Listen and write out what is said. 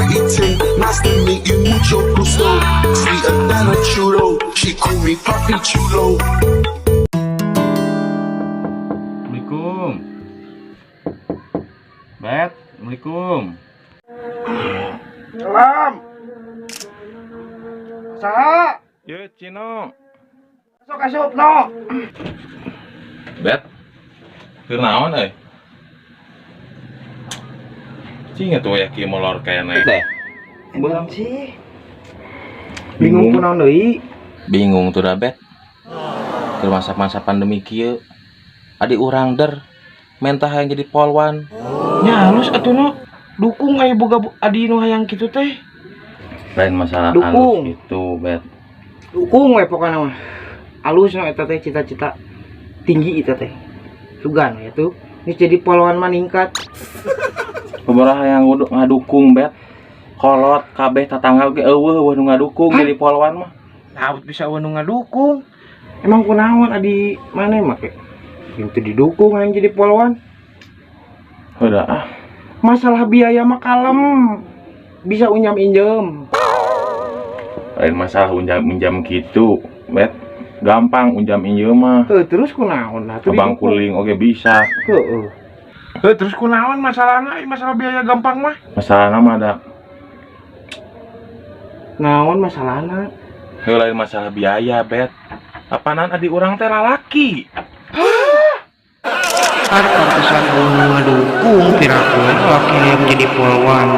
eating. Nice to meet you, mucho gusto. Sweeter than a churro. She call me Papi Chulo. Assalamualaikum. Bet, Assalamualaikum. Salam. Saha? Ye, Cino. Asup no. Bet. Keur naon euy? Cing atuh ya kieu molor kene. Teh. Belum sih. Bingung kunaon deui? Bingung tuh dah, Bet. Keur masa-masa pandemi kieu. Adi urang der mentah hayang jadi polwan. Nya halus atuh no. Dukung aya boga adi nu hayang kitu teh. Lain masalah Dukung. halus itu, Bet. Dukung we pokona mah. Alus no eta teh cita-cita tinggi eta teh. Sugan ya tuh. Geus jadi polwan maningkat. Sabaraha yang ngadukung, Bet. Kolot kabeh tatangga ge eueuh nu ngadukung jadi polwan mah. Laut bisa nu ngadukung. Emang kunaon adi mana make? Itu didukung yang jadi polwan. Udah ah. Masalah biaya mah kalem. Bisa unyam injem. Lain masalah unjam gitu, Bet. Gampang unjam injem mah. Terus kunaon lah tuh Abang kuling oge bisa. Terus kunaon masalahna? Masalah biaya gampang mah. Masalahna mah ada. Naon masalahna? Heuh lain masalah biaya, Bet. Apaanan adik urang teh lalaki. Pantesan ngedukung pirakeun laki yang jadi polwan.